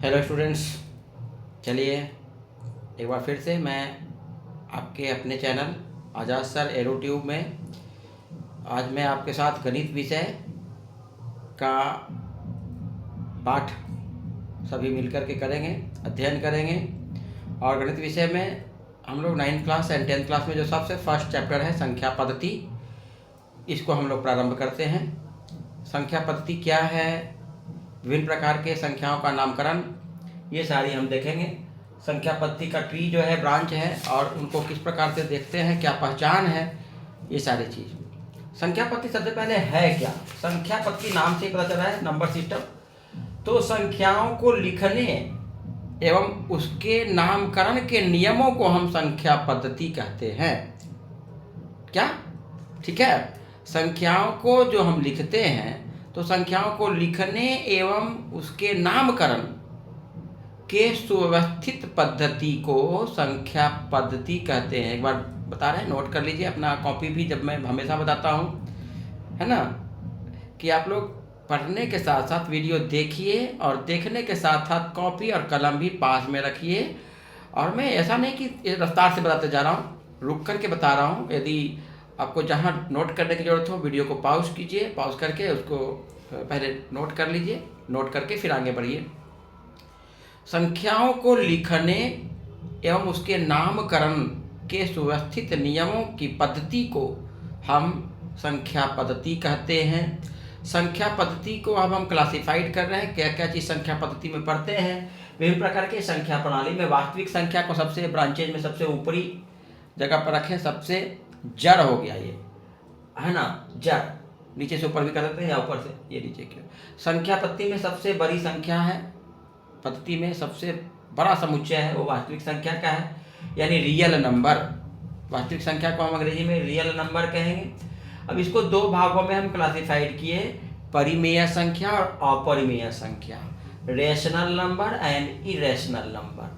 Hello students, चलिए एक बार फिर से मैं आपके अपने चैनल आज़ाद सर एरो ट्यूब में आज मैं आपके साथ गणित विषय का पाठ सभी मिलकर के करेंगे, अध्ययन करेंगे। और गणित विषय में हम लोग 9th class and 10th class में जो सबसे फर्स्ट चैप्टर है संख्या पद्धति, इसको हम लोग प्रारंभ करते हैं। संख्या पद्धति क्या है, विभिन्न प्रकार के संख्याओं का नामकरण, ये सारी हम देखेंगे। संख्या पद्धति का ट्री जो है, ब्रांच है, और उनको किस प्रकार से देखते हैं, क्या पहचान है, ये सारी चीज़। संख्या पद्धति सबसे पहले है क्या? संख्या पद्धति नाम से पता चला है, नंबर सिस्टम। तो संख्याओं को लिखने एवं उसके नामकरण के नियमों को हम संख्या पद्धति कहते हैं। क्या? ठीक है। संख्याओं को जो हम लिखते हैं, तो संख्याओं को लिखने एवं उसके नामकरण के सुव्यवस्थित पद्धति को संख्या पद्धति कहते हैं। एक बार बता रहे हैं, नोट कर लीजिए अपना कॉपी भी, जब मैं हमेशा बताता हूँ, है ना, कि आप लोग पढ़ने के साथ साथ वीडियो देखिए और देखने के साथ साथ कॉपी और कलम भी पास में रखिए। और मैं ऐसा नहीं कि रफ्तार से बताते जा रहा हूँ, रुक करके बता रहा हूँ। यदि आपको जहाँ नोट करने की ज़रूरत हो, वीडियो को पॉज कीजिए, पॉज करके उसको पहले नोट कर लीजिए, नोट करके फिर आगे बढ़िए। संख्याओं को लिखने एवं उसके नामकरण के सुव्यवस्थित नियमों की पद्धति को हम संख्या पद्धति कहते हैं। संख्या पद्धति को अब हम क्लासिफाइड कर रहे हैं, क्या क्या चीज़ संख्या पद्धति में पढ़ते हैं। विभिन्न प्रकार के संख्या प्रणाली में वास्तविक संख्या को सबसे ब्रांचेज में सबसे ऊपरी जगह पर रखें, सबसे जड़ हो गया ये, है ना, जड़। नीचे से ऊपर भी कर सकते हैं या ऊपर से, ये नीचे क्यों। संख्या पद्धति में सबसे बड़ी संख्या है, पद्धति में सबसे बड़ा समुच्चय है वो वास्तविक संख्या का है, यानी रियल नंबर। वास्तविक संख्या को हम अंग्रेजी में रियल नंबर कहेंगे। अब इसको दो भागों में हम क्लासिफाइड किए, परिमेय संख्या और अपरिमेय संख्या, rational number and irrational number.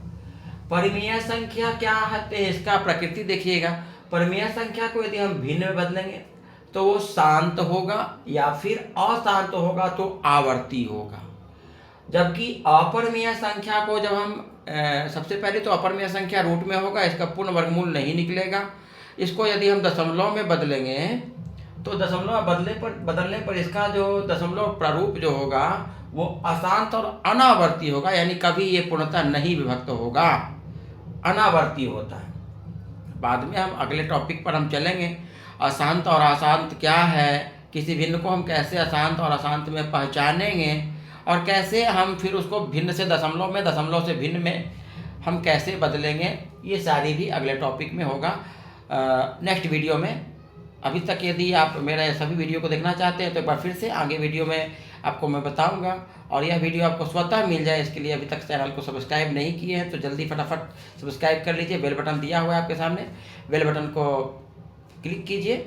परिमेय संख्या क्या है, इसका प्रकृति देखिएगा। परिमेय संख्या को यदि हम भिन्न में बदलेंगे तो वो शांत होगा, या फिर अशांत होगा तो आवर्ती होगा। जबकि अपरिमेय संख्या को जब हम सबसे पहले तो अपरिमेय संख्या रूट में होगा, इसका पूर्ण वर्गमूल नहीं निकलेगा। इसको यदि हम दशमलव में बदलेंगे तो दशमलव बदलने पर इसका जो दशमलव प्रारूप जो होगा वो अशांत और अनावर्ती होगा, यानी कभी ये पूर्णतः नहीं विभक्त होगा, अनावर्ती होता है। बाद में हम अगले टॉपिक पर हम चलेंगे, अशांत और अशांत क्या है, किसी भिन्न को हम कैसे अशांत और अशांत में पहचानेंगे, और कैसे हम फिर उसको भिन्न से दशमलव में, दशमलव से भिन्न में हम कैसे बदलेंगे, ये सारी भी अगले टॉपिक में होगा, नेक्स्ट वीडियो में। अभी तक यदि आप मेरा सभी वीडियो को देखना चाहते हैं तो एक बार फिर से आगे वीडियो में आपको मैं बताऊंगा। और यह वीडियो आपको स्वतः मिल जाए, इसके लिए अभी तक चैनल को सब्सक्राइब नहीं किए हैं तो जल्दी फटाफट सब्सक्राइब कर लीजिए। बेल बटन दिया हुआ है आपके सामने, बेल बटन को क्लिक कीजिए,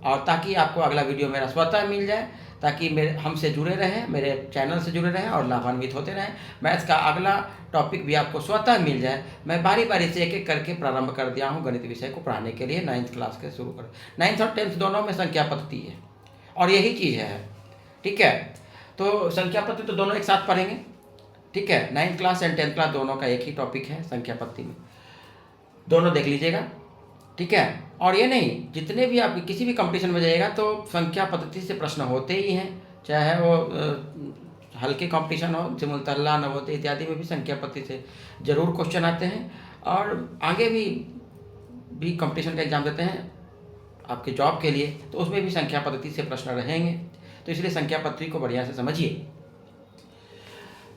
और ताकि आपको अगला वीडियो मेरा स्वतः मिल जाए, ताकि मेरे हमसे जुड़े रहें, मेरे चैनल से जुड़े रहें और लाभान्वित होते रहें। मैथ्स का अगला टॉपिक भी आपको स्वतः मिल जाए। मैं बारी बारी से एक एक करके प्रारंभ कर दिया हूँ गणित विषय को पढ़ाने के लिए। 9th क्लास के शुरू कर, 9th और 10th दोनों में संख्या पद्धति है और यही चीज़ है, ठीक है। तो संख्या पद्धति तो दोनों एक साथ पढ़ेंगे, ठीक है। 9th class and 10th class दोनों का एक ही टॉपिक है संख्या पद्धति में, दोनों देख लीजिएगा, ठीक है। और ये नहीं, जितने भी आप किसी भी कंपटीशन में जाइएगा तो संख्या पद्धति से प्रश्न होते ही हैं, चाहे वो हल्के कंपटीशन हो, सिमुलतल्ला, नवोदय इत्यादि में भी संख्या पद्धति से जरूर क्वेश्चन आते हैं। और आगे भी कंपटीशन का एग्जाम देते हैं आपके जॉब के लिए, तो उसमें भी संख्या पद्धति से प्रश्न रहेंगे। तो इसलिए संख्या पद्धति को बढ़िया से समझिए।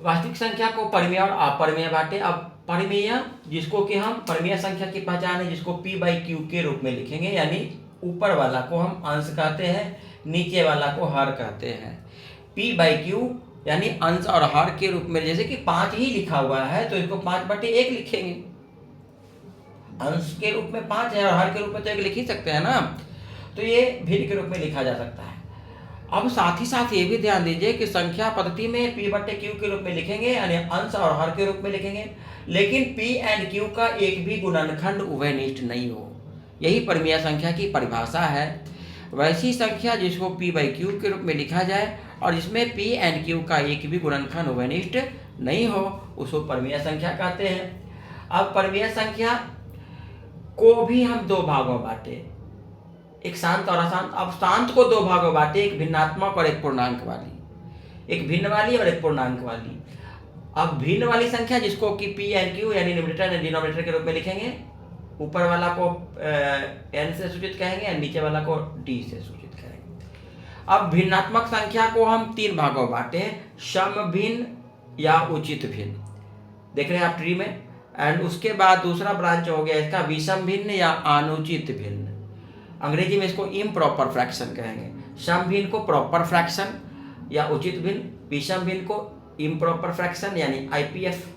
वास्तविक संख्या को परिमेय और अपरिमेय बांटे। अब परिमेय, जिसको कि हम परिमेय संख्या की पहचान है, जिसको p/q के रूप में लिखेंगे, यानी ऊपर वाला को हम अंश कहते हैं, नीचे वाला को हर कहते हैं। p/q यानी अंश और हर के रूप में, जैसे कि 5 ही लिखा हुआ है तो इसको 5/1 लिखेंगे। अंश के रूप में 5 है और हर के रूप में तो 1 लिख ही सकते हैं ना, तो ये भिन्न के रूप में लिखा जा सकता है। अब साथ ही साथ ये भी ध्यान दीजिए कि संख्या पद्धति में p/q के रूप में लिखेंगे, यानी अंश और हर के रूप में लिखेंगे, लेकिन p एंड q का एक भी गुणनखंड उभयनिष्ठ नहीं हो। यही परिमेय संख्या की परिभाषा है। वैसी संख्या जिसको p/q के रूप में लिखा जाए और जिसमें p एंड q का एक भी गुणनखंड उभयनिष्ठ नहीं हो उसको परिमेय संख्या कहते हैं। अब परिमेय संख्या को भी हम दो भागों में बांटे, एक शांत और अशांत। अब शांत को दो भागों में बांटे, एक भिन्नात्मक और एक पूर्णांक वाली, एक भिन्न वाली और एक पूर्णांक वाली। अब भिन्न वाली संख्या जिसको कि पी एन क्यू यानी न्यूमरेटर एंड डिनोमिनेटर के रूप में लिखेंगे, ऊपर वाला को एन से सूचित कहेंगे और नीचे वाला को डी से सूचित करेंगे। अब भिन्नात्मक संख्या को हम तीन भागों में बांटे हैं, सम भिन्न या उचित भिन्न, देख रहे हैं आप ट्री में। एंड उसके बाद दूसरा ब्रांच हो गया इसका विषम भिन्न या अनुचित भिन्न, अंग्रेजी में इसको इम्प्रॉपर फ्रैक्शन कहेंगे। सम भिन्न को प्रॉपर फ्रैक्शन या उचित भिन्न, विषम भिन्न को इम्प्रॉपर फ्रैक्शन यानी आईपीएफ,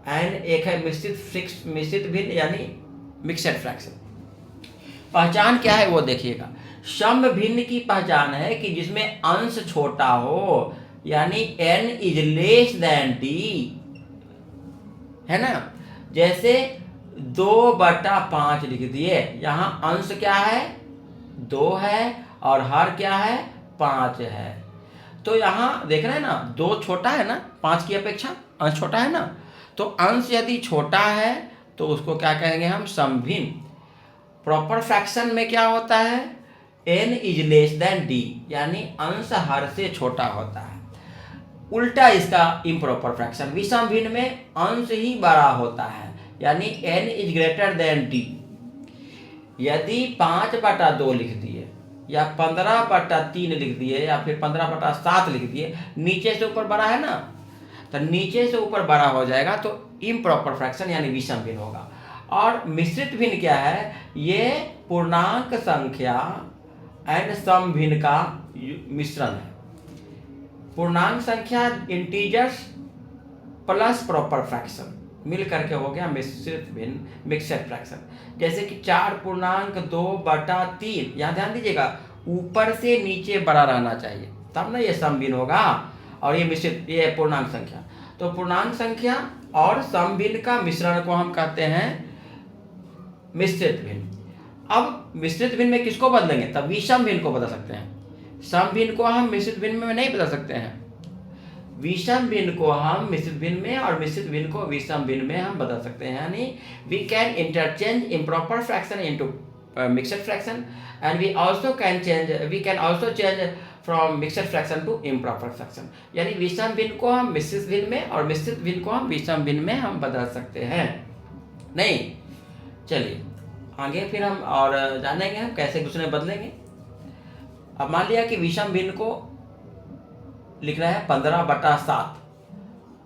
एंड एक है मिश्रित भिन्न यानी मिक्सड फ्रैक्शन। पहचान क्या है वो देखिएगा। सम भिन्न की पहचान है कि जिसमें अंश छोटा हो, यानी n is less than d, है ना। जैसे 2/5 लिख दिए, यहाँ अंश क्या है 2 है और हर क्या है 5 है। तो यहाँ देख रहे हैं ना 2 छोटा है ना 5 की अपेक्षा, अंश छोटा है ना। तो अंश यदि छोटा है तो उसको क्या कहेंगे हम समभिन्न। प्रॉपर फ्रैक्शन में क्या होता है n is less than d, यानी अंश हर से छोटा होता है। उल्टा इसका इम्प्रॉपर फ्रैक्शन, विषम भिन्न में अंश ही बड़ा होता है, यानी n is greater than d। यदि 5/2 लिख दिए या 15/3 लिख दिए या फिर 15/7 लिख दिए, नीचे से ऊपर बड़ा है ना, तो नीचे से ऊपर बड़ा हो जाएगा तो इम्प्रॉपर फ्रैक्शन यानी विषम भिन्न होगा। और मिश्रित भिन्न क्या है, ये पूर्णांक संख्या एंड सम भिन्न का मिश्रण है। पूर्णांक संख्या इंटीजर्स प्लस प्रॉपर फ्रैक्शन मिल करके हो गया मिश्रित भिन्न, मिक्सड फ्रैक्शन। जैसे कि 4/2/3, यहाँ ध्यान दीजिएगा ऊपर से नीचे बड़ा रहना चाहिए तब ना ये सम भिन्न होगा, और ये मिश्रित, ये पूर्णांक संख्या। तो पूर्णांक संख्या और सम भिन्न का मिश्रण को हम कहते हैं मिश्रित भिन्न। अब मिश्रित भिन्न में किसको बदलेंगे, तब विषम भिन्न को बदल सकते हैं। सम भिन्न को हम मिश्रित भिन्न में नहीं बदल सकते हैं, विषम भिन्न को हम मिश्रित भिन्न में और मिश्रित भिन्न को विषम भिन्न में हम बदल सकते हैं। यानी we can interchange improper fraction into mixed fraction and we can also change from mixed fraction to improper fraction. यानी विषम भिन्न को हम मिश्रित भिन्न में और मिश्रित भिन्न को हम विषम भिन्न में हम बदल सकते हैं। नहीं, चलिए आगे फिर हम और जानेंगे हम कैसे दूसरे बदलेंगे। अब मान लिया कि विषम भिन्न को लिख रहा है 15/7,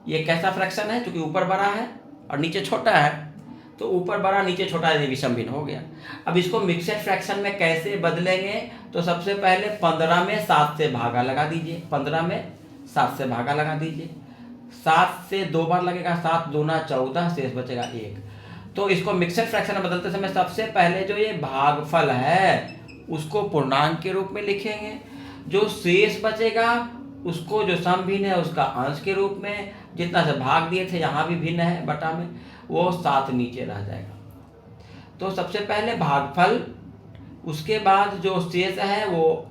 ये कैसा फ्रैक्शन है, क्योंकि ऊपर बड़ा है और नीचे छोटा है, तो ऊपर बड़ा नीचे छोटा है, विषम भिन्न हो गया। अब इसको मिक्सड फ्रैक्शन में कैसे बदलेंगे, तो सबसे पहले 15 में 7 से भागा लगा दीजिए, 15 में 7 से भागा लगा दीजिए, 7 से 2 बार लगेगा, 7 दूना 14, शेष बचेगा 1। तो इसको मिक्सड फ्रैक्शन में बदलते समय सबसे पहले जो ये भागफल है उसको पूर्णांक के रूप में लिखेंगे, जो शेष बचेगा उसको जो सम भिन्न है उसका अंश के रूप में, जितना से भाग दिए थे यहाँ भी भिन्न है बटा में, वो 7 नीचे रह जाएगा। तो सबसे पहले भागफल, उसके बाद जो शेष है वो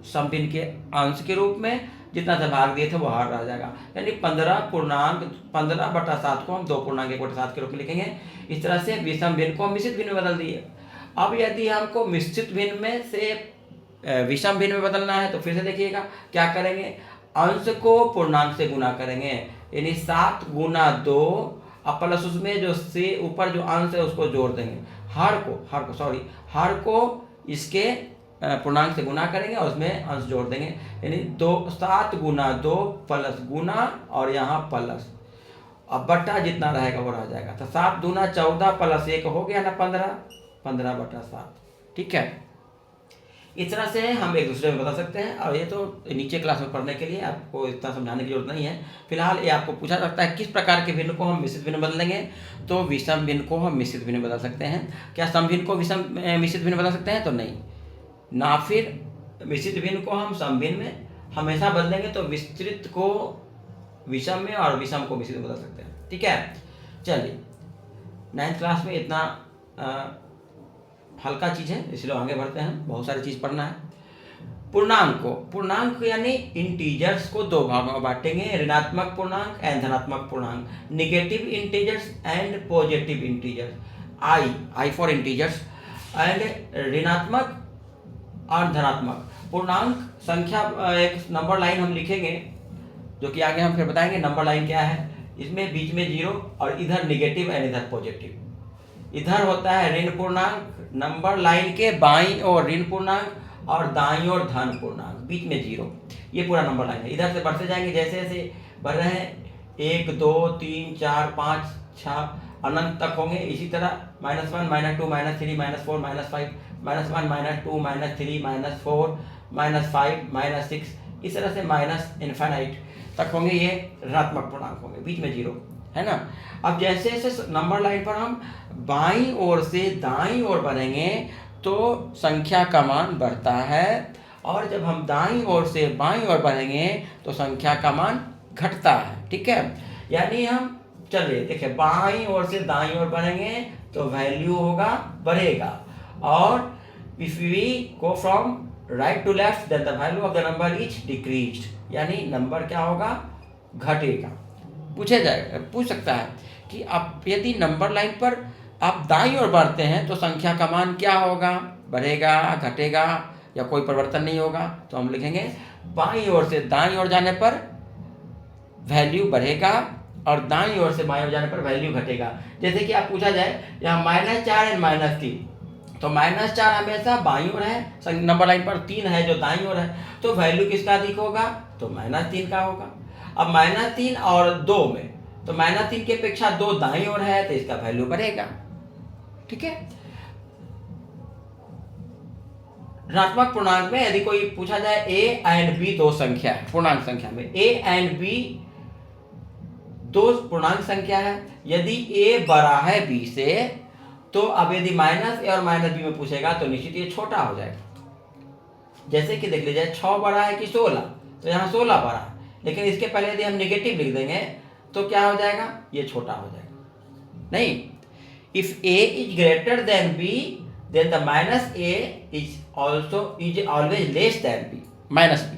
सम भिन्न के अंश के रूप में, जितना से भाग दिए थे वो हर रह जाएगा। यानी 15/7 को हम 2 पूर्णांक 1/7 के रूप में लिखेंगे। इस तरह से विषम भिन्न को मिश्रित भिन्न में बदल दिए। अब यदि हमको मिश्रित भिन्न में से विषम भिन्न में बदलना है तो फिर से देखिएगा क्या करेंगे, अंश को पूर्णांक से गुना करेंगे, यानी 7 गुना 2 अब प्लस उसमें जो से ऊपर जो अंश है उसको जोड़ देंगे, हर को इसके पूर्णांक से गुना करेंगे और उसमें अंश जोड़ देंगे, यानी 7 गुना 2 प्लस गुना और यहाँ प्लस, अब बट्टा जितना रहेगा वो रह जाएगा। तो 7 दूना 14 प्लस 1 हो गया ना 15/7। ठीक है, इस तरह से हम एक दूसरे में बता सकते हैं। और ये तो नीचे क्लास में पढ़ने के लिए आपको इतना समझाने की जरूरत नहीं है। फिलहाल ये आपको पूछा सकता है किस प्रकार के भिन्न को हम मिश्रित भिन्न बदलेंगे, तो विषम भिन्न को हम मिश्रित भिन्न बदल सकते हैं। क्या सम भिन्न को मिश्रित भिन्न बदल सकते हैं, तो नहीं ना, फिर मिश्रित भिन्न को हम सम भिन्न में हमेशा बदलेंगे, तो विस्तृत को विषम में और विषम को मिश्रित में बदल सकते हैं। ठीक है, चलिए 9th क्लास में इतना हल्का चीज़ है, इसलिए आगे बढ़ते हैं, बहुत सारी चीज़ पढ़ना है। पूर्णांक यानी इंटीजर्स को दो भागों में बांटेंगे, ऋणात्मक पूर्णांक एंड धनात्मक पूर्णांक, negative integers and positive integers, I for integers, and ऋणात्मक और धनात्मक पूर्णांक संख्या। एक नंबर लाइन हम लिखेंगे जो कि आगे हम फिर बताएंगे नंबर लाइन क्या है। इसमें बीच में जीरो और इधर नेगेटिव एंड इधर पॉजिटिव। इधर होता है ऋण पूर्णांक, नंबर लाइन के बाईं ओर ऋण पूर्णांक और दाईं ओर धन पूर्णांक, बीच में जीरो। ये पूरा नंबर लाइन है। इधर से बढ़ते जाएंगे जैसे जैसे बढ़ रहे हैं 1 2 3 4 5 6 अनंत तक होंगे। इसी तरह -1 -2 -3 -4 -5 -1 -2 -3 -4 -5 -6, इस तरह से इनफाइनाइट तक होंगे। ये ऋणात्मक पूर्णांक होंगे, बीच में जीरो, है ना। अब जैसे जैसे नंबर लाइन पर हम बाईं ओर से दाईं ओर बढ़ेंगे तो संख्या का मान बढ़ता है, और जब हम दाईं ओर से बाईं ओर बढ़ेंगे तो संख्या का मान घटता है। ठीक है, यानी हम चलिए देखिए, बाईं ओर से दाईं ओर बढ़ेंगे तो वैल्यू होगा बढ़ेगा, और if we go from right to left then the value of the number is decreased, यानी नंबर क्या होगा, घटेगा। पूछ सकता है कि आप यदि नंबर लाइन पर आप दाईं ओर बढ़ते हैं तो संख्या का मान क्या होगा, बढ़ेगा, घटेगा, या कोई परिवर्तन नहीं होगा। तो हम लिखेंगे बाईं ओर से दाईं ओर जाने पर वैल्यू बढ़ेगा और दाईं ओर से बाईं ओर जाने पर वैल्यू घटेगा। जैसे कि आप पूछा जाए यहाँ -4 एंड -3, तो -4 हमेशा बाईं ओर है, नंबर लाइन पर 3 है जो दाईं ओर है, तो वैल्यू किसका अधिक होगा, तो -3 का होगा। अब -3 और 2 में, तो -3 की अपेक्षा 2 दाईं ओर है तो इसका वैल्यू बढ़ेगा। ठीक है, ऋणात्मक पूर्णांक में यदि कोई पूछा जाए a एंड b दो संख्या है, पूर्णांक संख्या में a एंड b दो पूर्णांक संख्या है, यदि a बड़ा है b से, तो अब यदि -a और -b में पूछेगा तो निश्चित ये छोटा हो जाएगा। जैसे कि देख लीजिए 6 बड़ा है कि 16, तो यहाँ 16 बड़ा है, लेकिन इसके पहले यदि हम नेगेटिव लिख देंगे तो क्या हो जाएगा, ये छोटा हो जाएगा। नहीं, if a is greater than b then the -a is always less than b, -b।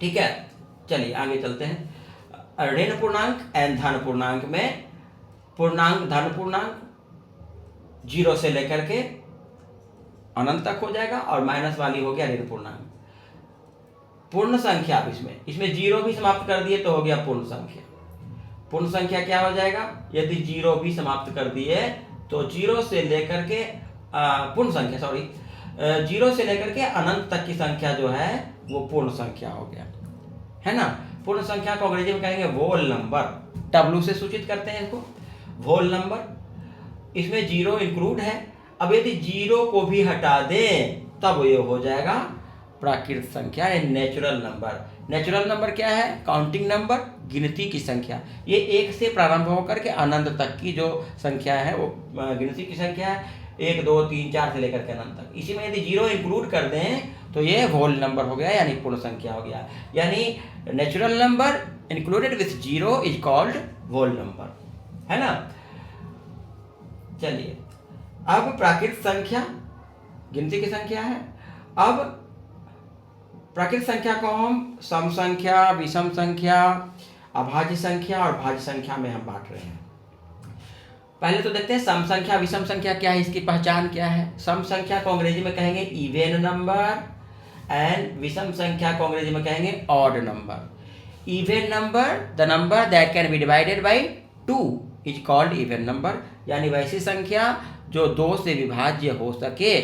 ठीक है, चलिए आगे चलते हैं। ऋण पूर्णांक एंड धन पूर्णांक में पूर्णांक धन पूर्णांक 0 से लेकर के अनंत तक हो जाएगा, और माइनस वाली हो गया ऋण पूर्णांक। पूर्ण संख्या इसमें 0 भी समाप्त कर दिए तो हो गया पूर्ण संख्या। पूर्ण संख्या क्या हो जाएगा, यदि 0 भी समाप्त कर दिए तो 0 से लेकर के पूर्ण संख्या 0 से लेकर के अनंत तक की संख्या जो है वो पूर्ण संख्या हो गया, है ना। पूर्ण संख्या को अंग्रेजी में कहेंगे होल नंबर, W से सूचित करते हैं इसको, होल नंबर। इसमें 0 इंक्लूड है। अब यदि 0 को भी हटा दें तब ये हो जाएगा प्राकृत संख्या, नेचुरल नंबर। नेचुरल नंबर क्या है, काउंटिंग नंबर, गिनती की संख्या। ये 1 से प्रारंभ होकर के अनंत तक की जो संख्या है वो गिनती की संख्या है, 1 2 3 4 से लेकर के अनंत तक। इसी में यदि 0 इंक्लूड कर दें तो ये होल नंबर हो गया, यानी पूर्ण संख्या हो गया। यानी natural number included with 0 is called whole number, है ना। चलिए, अब प्राकृत संख्या गिनती की संख्या है। अब प्राकृत संख्या को हम सम संख्या, विषम संख्या, अभाज्य संख्या और भाज्य संख्या में हम बांट रहे हैं। पहले तो देखते हैं सम संख्या विषम संख्या क्या है, इसकी पहचान क्या है। सम संख्या को अंग्रेजी में कहेंगे इवन नंबर, एंड विषम संख्या को अंग्रेजी में कहेंगे odd number. Even number, the number that can be divided by 2 is called even number, यानी वैसी संख्या जो 2 से विभाज्य हो सके,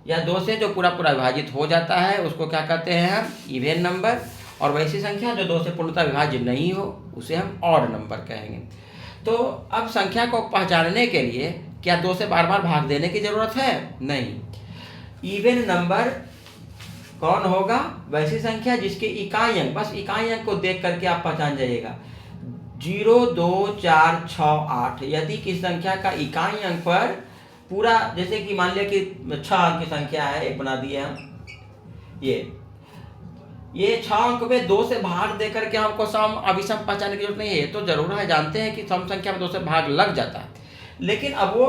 या 2 से जो पूरा विभाजित हो जाता है उसको क्या कहते हैं हम, इवन नंबर। और वैसी संख्या जो 2 से पूर्णतः विभाज्य नहीं हो उसे हम ऑड नंबर कहेंगे। तो अब संख्या को पहचानने के लिए क्या 2 से बार बार भाग देने की जरूरत है, नहीं। इवन नंबर कौन होगा, वैसी संख्या जिसके इकाई अंक, बस इकाई अंक को देख करके आप पहचान जाइएगा। 0 2 4 6 8, यदि किस संख्या का इकाई अंक पर पूरा, जैसे कि मान लिया कि 6 अंक की संख्या है, एक बना दिए हम, ये 6 अंक में 2 से भाग देकर के हमको सम अभिसम पहचानने की जरूरत नहीं है। ये तो जरूर है, जानते हैं कि सम संख्या में 2 से भाग लग जाता है, लेकिन अब वो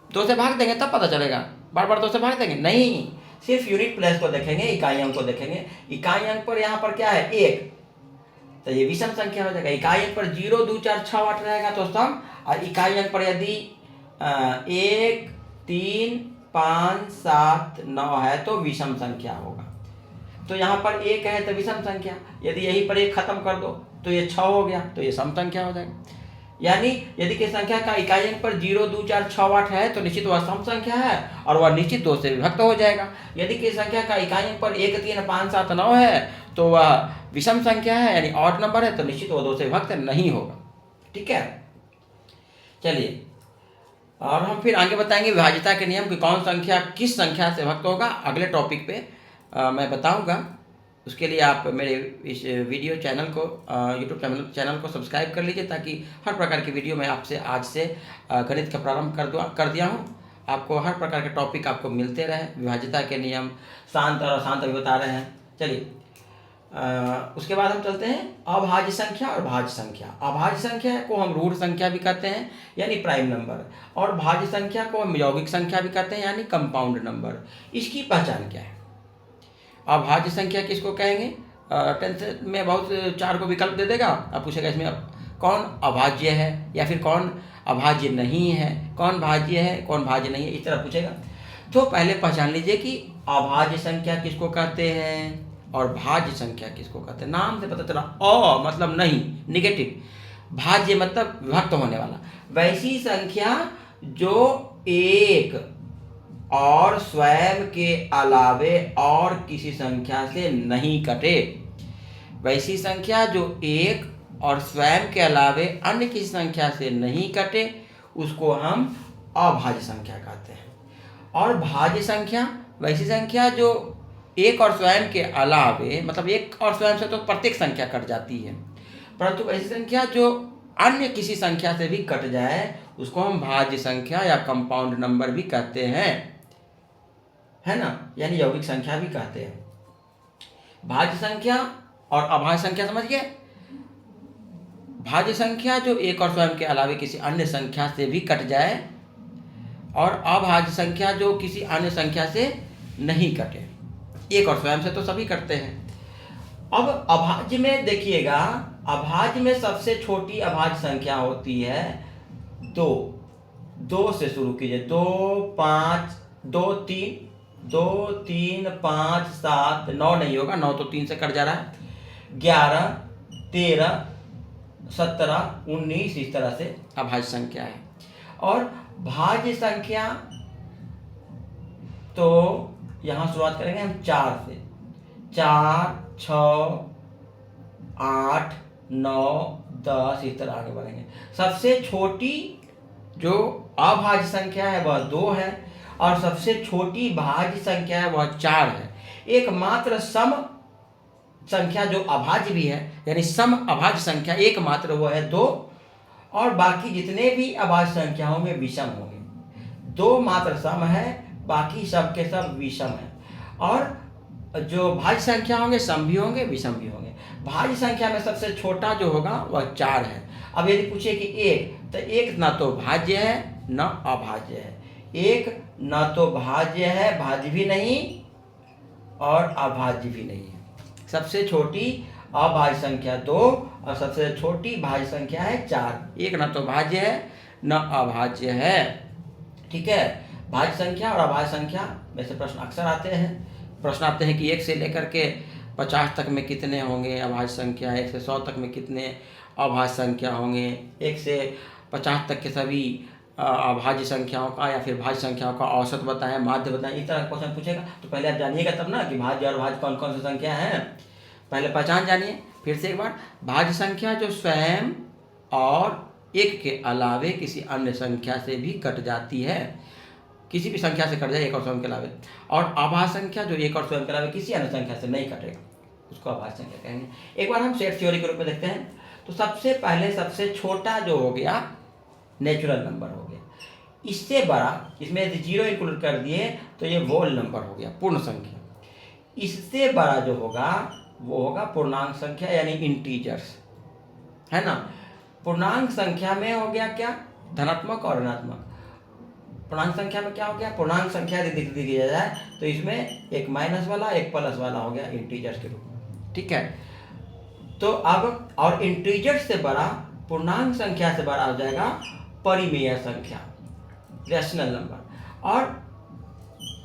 2 से भाग देंगे तब पता चलेगा, बार बार 2 से भाग देंगे नहीं। सिर्फ यूनिट प्लेस को देखेंगे, इकाई अंक को देखेंगे। इकाई अंक पर यहाँ पर क्या है 1, तो ये विषम संख्या हो जाएगा। इकाई अंक पर 0, 2, 4, 6, 8 रहेगा तो सम, और इकाई अंक पर यदि 1, 3, 5, 7, 9 है तो विषम संख्या होगा। तो यहाँ पर 1 है तो विषम संख्या, यदि यहीं पर 1 खत्म कर दो तो ये 6 हो गया, तो ये सम संख्या हो जाएगा। यानी यदि किसी संख्या का इकाई अंक पर 0, 2, 4, 6, 8 है तो निश्चित वह सम संख्या है और वह निश्चित 2 से विभक्त हो जाएगा। यदि किसी संख्या का इकाई अंक पर 1, 3, 5, 7, 9 है तो वह विषम संख्या है, यानी ऑड नंबर है, तो निश्चित वह 2 से विभक्त नहीं होगा। ठीक है, चलिए, और हम फिर आगे बताएंगे विभाज्यता के नियम कि कौन संख्या किस संख्या से विभक्त होगा। अगले टॉपिक पे मैं बताऊंगा। उसके लिए आप मेरे इस वीडियो चैनल को यूट्यूब चैनल को सब्सक्राइब कर लीजिए, ताकि हर प्रकार की वीडियो मैं आपसे आज से गणित का प्रारंभ कर दिया हूँ। आपको हर प्रकार के टॉपिक आपको मिलते रहे, विभाज्यता के नियम, शांत और अशांत अभी बता रहे हैं। चलिए, उसके बाद हम चलते हैं अभाज्य संख्या और भाज्य संख्या। अभाज्य संख्या को हम रूढ़ संख्या भी कहते हैं, यानी प्राइम नंबर, और भाज्य संख्या को हम यौगिक संख्या भी कहते हैं, यानी कंपाउंड नंबर। इसकी पहचान क्या है? अभाज्य संख्या किसको कहेंगे? 10th में बहुत 4 को विकल्प दे देगा, आप पूछेगा इसमें कौन अभाज्य है या फिर कौन अभाज्य नहीं है, कौन भाज्य है कौन भाज्य नहीं है, इस तरह पूछेगा। तो पहले पहचान लीजिए कि अभाज्य संख्या किसको कहते हैं और भाज्य संख्या किसको कहते हैं। नाम से पता चला, अ मतलब नहीं, निगेटिव, भाज्य मतलब विभक्त होने वाला। वैसी संख्या जो एक और स्वयं के अलावे और किसी संख्या से नहीं कटे, वैसी संख्या जो एक और स्वयं के अलावे अन्य किसी संख्या से नहीं कटे, उसको हम अभाज्य संख्या कहते हैं। और भाज्य संख्या वैसी संख्या जो एक और स्वयं के अलावे, मतलब एक और स्वयं से तो प्रत्येक संख्या कट जाती है, परंतु वैसी संख्या जो अन्य किसी संख्या से भी कट जाए, उसको हम भाज्य संख्या या कंपाउंड नंबर भी कहते हैं, है ना, यानी यौगिक संख्या भी कहते हैं। भाज्य संख्या और अभाज्य संख्या समझ गए? भाज्य संख्या जो एक और स्वयं के अलावे किसी अन्य संख्या से भी कट जाए, और अभाज्य संख्या जो किसी अन्य संख्या से नहीं कटे। एक और स्वयं से तो सभी करते हैं। अब अभाज्य में देखिएगा, अभाज्य में सबसे छोटी अभाज्य संख्या होती है 2। 2 से शुरू कीजिए, 2, 5, 2, 3, 2, 3, 5, 7, 9 नहीं होगा, 9 तो 3 से कट जा रहा है, 11, 13, 17, 19, इस तरह से अभाज्य संख्या है। और भाज्य संख्या तो यहाँ शुरुआत करेंगे हम 4 से, 4, 6, 8, 9, 10, इस तरह आगे बढ़ेंगे। सबसे छोटी जो अभाज्य संख्या है वह 2 है, और सबसे छोटी भाज्य संख्या है वह 4 है। एकमात्र सम संख्या जो अभाज्य भी है, यानी सम अभाज्य संख्या एकमात्र वो है 2, और बाकी जितने भी अभाज्य संख्या होंगे विषम होंगे। 2 मात्र सम है, बाकी सब के सब विषम है। और जो भाज्य संख्या होंगे सम भी होंगे विषम भी होंगे। भाज्य संख्या में सबसे छोटा जो होगा वह 4 है। अब यदि पूछे कि 1, तो 1 ना तो भाज्य है न अभाज्य है। 1 ना तो भाज्य है, भाज्य भी नहीं, और अभाज्य भी नहीं है। सबसे छोटी अभाज्य संख्या 2 और सबसे छोटी भाज्य संख्या है 4। 1 ना तो भाज्य है न अभाज्य है। ठीक है, भाज्य संख्या और अभाज्य संख्या में से प्रश्न अक्सर आते हैं। प्रश्न आते हैं कि 1 से लेकर के 50 तक में कितने होंगे अभाज्य संख्या, 1 से 100 तक में कितने अभाज्य संख्या होंगे, 1 से 50 तक के सभी अभाज्य संख्याओं का या फिर भाज्य संख्याओं का औसत बताएं, माध्य बताएं, इस तरह क्वेश्चन पूछेगा। तो पहले आप जानिएगा तब ना कि भाज्य और भाज्य कौन कौन सी संख्या हैं। पहले पहचान जानिए। फिर से एक बार, भाज्य संख्या जो स्वयं और एक के अलावे किसी अन्य संख्या से भी कट जाती है, किसी भी संख्या से कट जाए एक और स्वयं के अलावे। और अभाज्य संख्या जो एक और स्वयं के अलावे किसी अन्य संख्या से नहीं कटेगा, उसको अभाज्य संख्या कहेंगे। एक बार हम सेट थ्योरी के रूप में देखते हैं। तो सबसे पहले सबसे छोटा जो हो गया नेचुरल नंबर हो गया। इससे बड़ा, इसमें यदि 0 इंक्लूड कर दिए तो ये वोल नंबर हो गया, पूर्ण संख्या। इससे बड़ा जो होगा वो होगा पूर्णांक संख्या, यानी इंटीजर्स, है ना। पूर्णांक संख्या में हो गया क्या, धनात्मक और ऋणात्मक। पूर्णांक संख्या में क्या हो गया, पूर्णांक संख्या यदि दिया जाए तो इसमें एक माइनस वाला एक प्लस वाला हो गया इंटीजर्स के रूप में। ठीक है, तो अब और इंटीजर से बड़ा पूर्णांक संख्या से बड़ा हो जाएगा परिमेय संख्या, रेशनल नंबर, और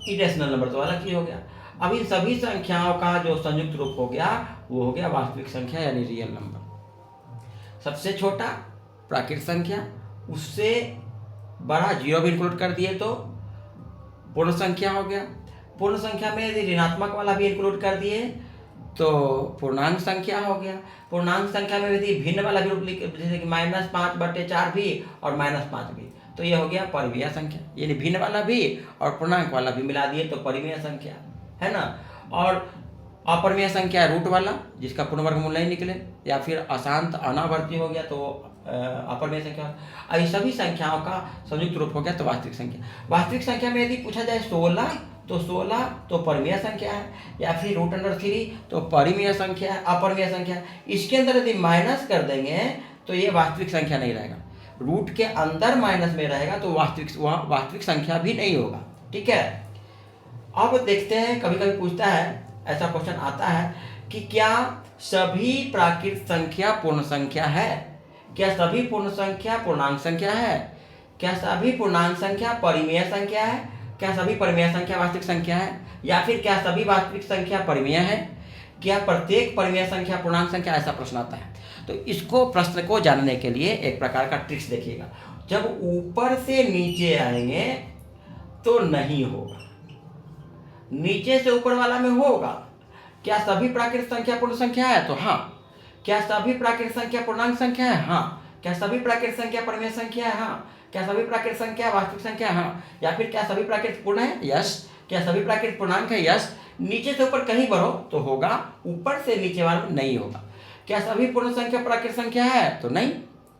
इरेशनल नंबर तो अलग ही हो गया। अब इन सभी संख्याओं का जो संयुक्त रूप हो गया वो हो गया वास्तविक संख्या यानी रियल नंबर। सबसे छोटा प्राकृत संख्या, उससे बड़ा जीरो भी इंक्लूड कर दिए तो पूर्ण संख्या हो गया। पूर्ण संख्या में यदि ऋणात्मक वाला भी इंक्लूड कर दिए तो पूर्णांक संख्या हो गया। पूर्णांक संख्या में यदि भिन्न वाला भी रूप जैसे कि -5/4 भी और -5 भी, तो ये हो गया परिमेय संख्या, यानी भिन्न वाला भी और पूर्णांक वाला भी मिला दिए तो परिमेय संख्या है ना। और अपरिमेय संख्या रूट वाला जिसका पूर्ण वर्गमूल नहीं निकले, या फिर अशांत अनावर्ती हो गया तो अपरिमेय संख्या। ये सभी संख्याओं का संयुक्त रूप हो गया तो वास्तविक संख्या। वास्तविक संख्या में यदि पूछा जाए 16 तो 16 तो परिमेय संख्या है, या फिर √3 तो परिमेय संख्या है, अपरिमेय संख्या है। इसके अंदर यदि माइनस कर देंगे तो ये वास्तविक संख्या नहीं रहेगा, रूट के अंदर माइनस में रहेगा तो वहाँ वास्तविक संख्या भी नहीं होगा। ठीक है, अब देखते हैं, कभी कभी पूछता है, ऐसा क्वेश्चन आता है कि क्या सभी प्राकृत संख्या पूर्ण संख्या है, क्या सभी पूर्ण संख्या पूर्णांक संख्या है, क्या सभी पूर्णांक संख्या परिमेय संख्या है, क्या सभी परिमेय संख्या वास्तविक संख्या है, या फिर क्या सभी वास्तविक संख्या परिमेय है, क्या प्रत्येक परिमेय संख्या पूर्णांक संख्या, ऐसा प्रश्न आता है। तो इसको प्रश्न को जानने के लिए एक प्रकार का ट्रिक्स देखिएगा। जब ऊपर से नीचे आएंगे तो नहीं होगा, नीचे से ऊपर वाला में होगा। क्या सभी प्राकृत संख्या पूर्ण संख्या है, तो हाँ। क्या सभी प्राकृत संख्या पूर्णांक संख्या है, हाँ। क्या सभी प्राकृत संख्या परिमेय संख्या है, हाँ। क्या सभी प्राकृत संख्या वास्तविक संख्या, हाँ। या फिर क्या सभी प्राकृत पूर्ण है, यस। क्या सभी प्राकृत पूर्णांक है, यस। नीचे से ऊपर कहीं बढ़ो तो होगा, ऊपर से नीचे वाला में नहीं होगा। क्या सभी पूर्ण संख्या प्राकृत संख्या है, तो नहीं,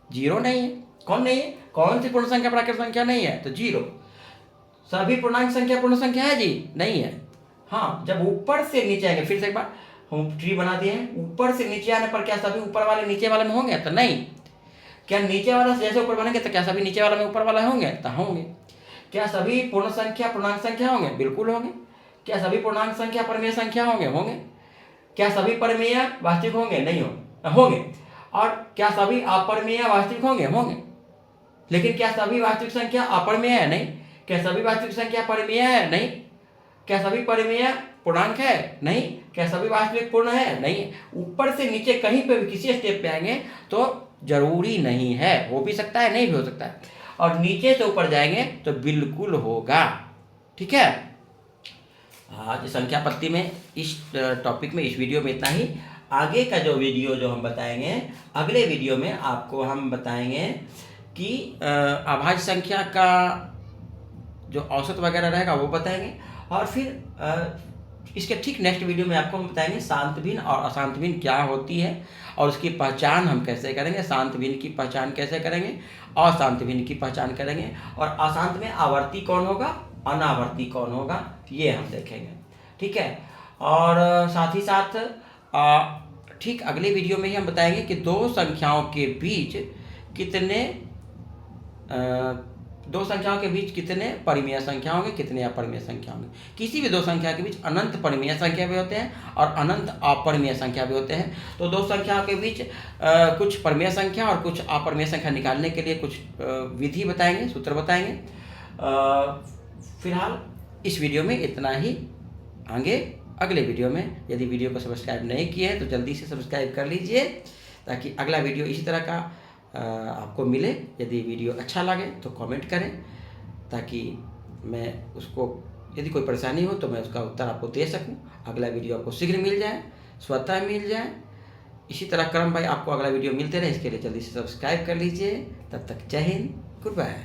जीरो नहीं है। कौन नहीं है, कौन सी पूर्ण संख्या प्राकृत संख्या नहीं है, तो जीरो। सभी पूर्णांक संख्या पूर्ण संख्या है जी, नहीं है। हाँ, जब ऊपर से नीचे आएंगे, फिर से एक बार हम ट्री बना दिए हैं, ऊपर से नीचे आने पर क्या सभी ऊपर वाले नीचे वाले में होंगे, तो नहीं। क्या नीचे वाला से जैसे ऊपर बनेंगे तो क्या सभी नीचे वाला में ऊपर वाला होंगे, तो होंगे। क्या सभी पूर्ण संख्या पूर्णांक संख्या होंगे, बिल्कुल होंगे। क्या सभी पूर्णांक संख्या परिमेय संख्या होंगे, होंगे। क्या सभी परिमेय वास्तविक होंगे, नहीं होंगे। और क्या सभी अपरिमेय वास्तविक होंगे, होंगे। लेकिन क्या सभी वास्तविक संख्या अपरिमेय है, नहीं। क्या सभी वास्तविक संख्या परिमेय है, नहीं। क्या सभी परिमेय पूर्णांक है, नहीं। क्या सभी वास्तविक पूर्ण है, नहीं। ऊपर से नीचे कहीं पे भी किसी स्टेप पे आएंगे तो जरूरी नहीं है, हो भी सकता है, नहीं भी हो सकता है। और नीचे से ऊपर जाएंगे तो बिल्कुल होगा। ठीक है, आज संख्या पत्ती में इस टॉपिक में, इस वीडियो में इतना ही। आगे का जो वीडियो जो हम बताएंगे, अगले वीडियो में आपको हम बताएंगे कि अभाज्य संख्या का जो औसत वगैरह रहेगा वो बताएंगे। और फिर इसके ठीक नेक्स्ट वीडियो में आपको हम बताएंगे शांत भिन्न और अशांत भिन्न क्या होती है और उसकी पहचान हम कैसे करेंगे, शांत भिन्न की पहचान कैसे करेंगे, अशांत भिन्न की पहचान करेंगे, और अशांत में आवर्ती कौन होगा, अनावर्ती कौन होगा, ये हम देखेंगे। ठीक है, और साथ ही साथ ठीक अगले वीडियो में ही हम बताएंगे कि दो संख्याओं के बीच कितने परिमेय संख्या होंगे, कितने अपरिमेय संख्या होंगे। किसी भी दो संख्या के बीच अनंत परिमेय संख्या भी होते हैं और अनंत अपरिमेय संख्या भी होते हैं। तो दो संख्याओं के बीच कुछ परिमेय संख्या और कुछ अपरिमेय संख्या निकालने के लिए कुछ विधि बताएंगे, सूत्र बताएंगे। फिलहाल इस वीडियो में इतना ही। आगे अगले वीडियो में, यदि वीडियो को सब्सक्राइब नहीं किए हैं तो जल्दी से सब्सक्राइब कर लीजिए ताकि अगला वीडियो इसी तरह का आपको मिले। यदि वीडियो अच्छा लगे तो कमेंट करें ताकि मैं उसको, यदि कोई परेशानी हो तो मैं उसका उत्तर आपको दे सकूं। अगला वीडियो आपको शीघ्र मिल जाए, स्वतः मिल जाए। इसी तरह क्रम भाई आपको अगला वीडियो मिलते रहे, इसके लिए जल्दी से सब्सक्राइब कर लीजिए। तब तक जय हिंद, गुड बाय।